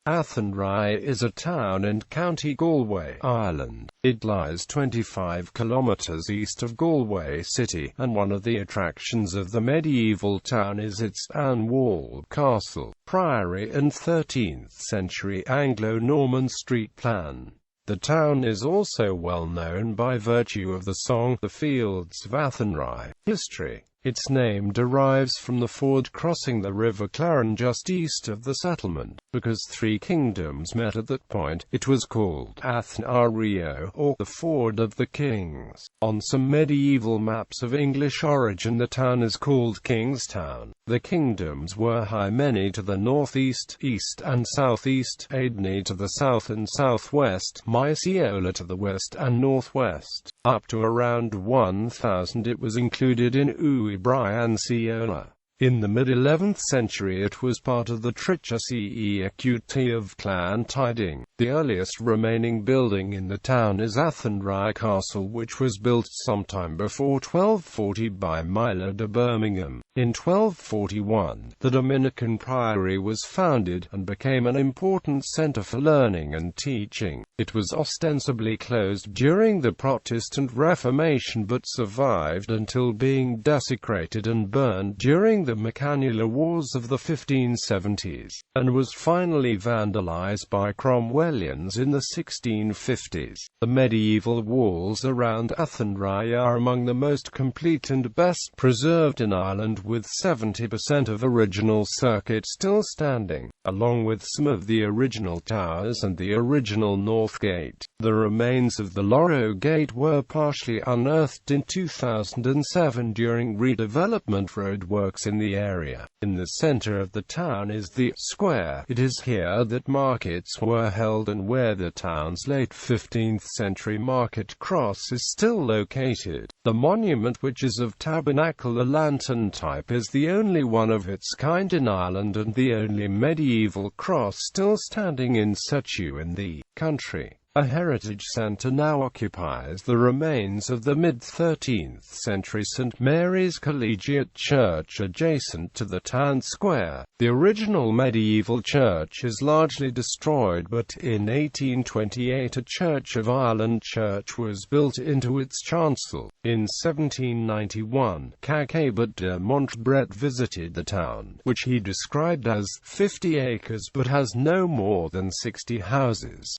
Athenry is a town in County Galway, Ireland. It lies 25 kilometres east of Galway city, and one of the attractions of the medieval town is its stone-walled castle, priory and 13th-century Anglo-Norman street plan. The town is also well known by virtue of the song, The Fields of Athenry. History. Its name derives from the ford crossing the River Claren just east of the settlement. Because three kingdoms met at that point, it was called Athenry, or the Ford of the Kings. On some medieval maps of English origin, the town is called Kingstown. The kingdoms were Hymeni to the northeast, east and southeast, Aidhne to the south and southwest, Myceola to the west and northwest. Up to around 1000 it was included in Brianceola. In the mid-11th century it was part of the Trichacete of Clan Tiding. The earliest remaining building in the town is Athenry Castle, which was built sometime before 1240 by Milo de Birmingham. In 1241, the Dominican priory was founded, and became an important centre for learning and teaching. It was ostensibly closed during the Protestant Reformation but survived until being desecrated and burned during the Macanular Wars of the 1570s, and was finally vandalized by Cromwellians in the 1650s. The medieval walls around Athenry are among the most complete and best preserved in Ireland, with 70% of original circuit still standing, along with some of the original towers and the original North Gate. The remains of the Lorrow Gate were partially unearthed in 2007 during redevelopment roadworks in the area. In the center of the town is the square. It is here that markets were held and where the town's late 15th century market cross is still located. The monument, which is of tabernacle lantern type, is the only one of its kind in Ireland and the only medieval cross still standing in situ in the country. A heritage centre now occupies the remains of the mid-13th century St. Mary's Collegiate Church adjacent to the town square. The original medieval church is largely destroyed, but in 1828 a Church of Ireland church was built into its chancel. In 1791, Cacabot de Montbret visited the town, which he described as 50 acres but has no more than 60 houses.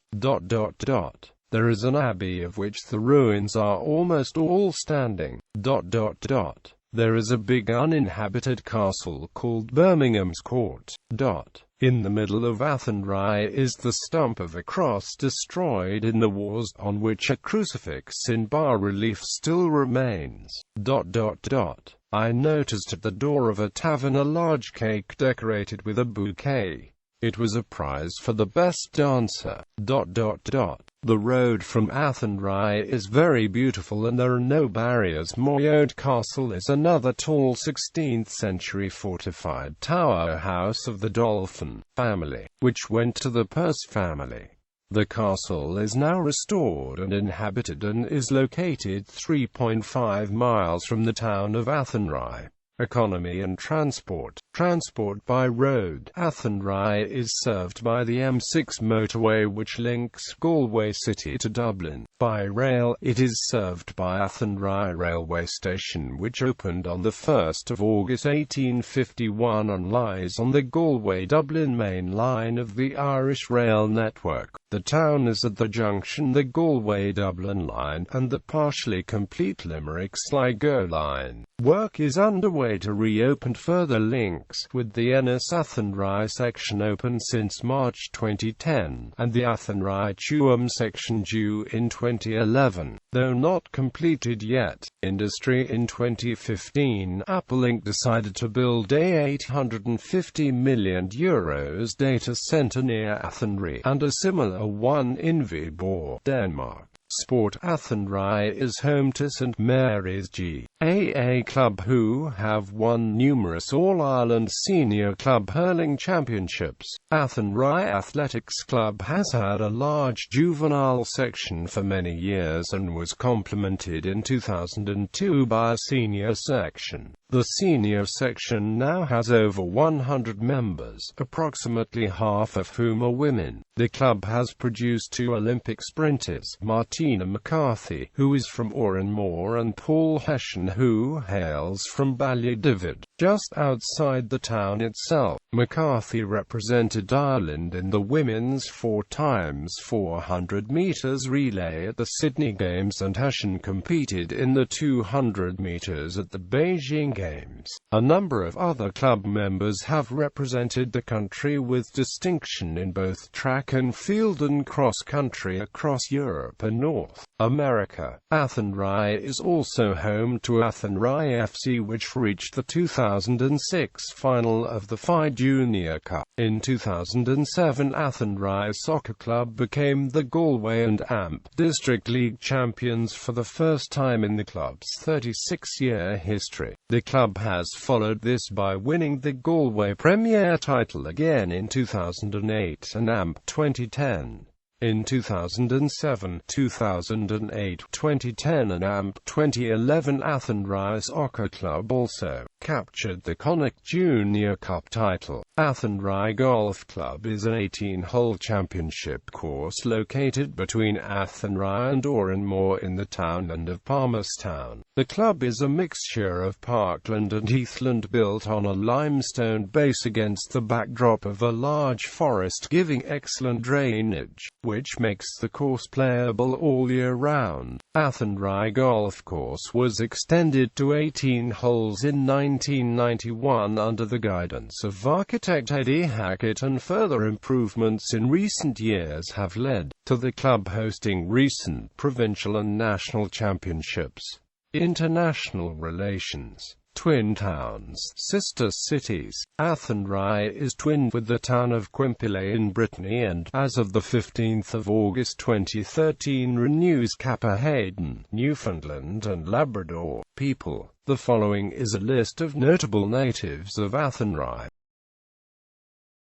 There is an abbey of which the ruins are almost all standing. There is a big uninhabited castle called Birmingham's Court. In the middle of Athenry is the stump of a cross destroyed in the wars, on which a crucifix in bas-relief still remains. I noticed at the door of a tavern a large cake decorated with a bouquet. It was a prize for the best dancer. The road from Athenry is very beautiful and there are no barriers. Moyode Castle is another tall 16th century fortified tower house of the Dolphin family, which went to the Perce family. The castle is now restored and inhabited and is located 3.5 miles from the town of Athenry. Economy and transport. Transport by road. Athenry is served by the M6 motorway, which links Galway city to Dublin. By rail, it is served by Athenry railway station, which opened on the 1st of August 1851 and lies on the Galway-Dublin main line of the Irish rail network. The town is at the junction the Galway-Dublin line and the partially complete Limerick-Sligo line. Work is underway to reopen further links, with the Ennis-Athenry section open since March 2010, and the Athenry-Tuam section due in 2011, though not completed yet. Industry. In 2015, Apple Inc. decided to build a €850 million data center near Athenry, and a similar one in Viborg, Denmark. Sport. Athenry is home to St. Mary's GAA Club, who have won numerous All-Ireland Senior Club Hurling Championships. Athenry Athletics Club has had a large juvenile section for many years and was complemented in 2002 by a senior section. The senior section now has over 100 members, approximately half of whom are women. The club has produced 2 Olympic sprinters, Martina McCarthy, who is from Oranmore, and Paul Hessian, who hails from Ballydivid, just outside the town itself. McCarthy represented Ireland in the women's 4x400 metres relay at the Sydney Games, and Hessian competed in the 200 metres at the Beijing Games. A number of other club members have represented the country with distinction in both track and field and cross-country across Europe and North America. Athenry is also home to Athenry FC, which reached the 2006 final of the FI Junior Cup. In 2007, Athenry Soccer Club became the Galway and AMP District League champions for the first time in the club's 36-year history. The club has followed this by winning the Galway Premier title again in 2008 and AMP 2010. In 2007, 2008, 2010 and AMP 2011, Athenry Soccer Club also captured the Connacht Junior Cup title. Athenry Golf Club is an 18-hole championship course located between Athenry and Oranmore in the townland of Palmerstown. The club is a mixture of parkland and heathland built on a limestone base against the backdrop of a large forest, giving excellent drainage, which makes the course playable all year round. Athenry Golf Course was extended to 18 holes in 1991 under the guidance of architect Eddie Hackett, and further improvements in recent years have led to the club hosting recent provincial and national championships. International relations. Twin towns, sister cities. Athenry is twinned with the town of Quimpilay in Brittany, and, as of the 15th of August 2013, renews Kappa Hayden, Newfoundland and Labrador. People. The following is a list of notable natives of Athenry.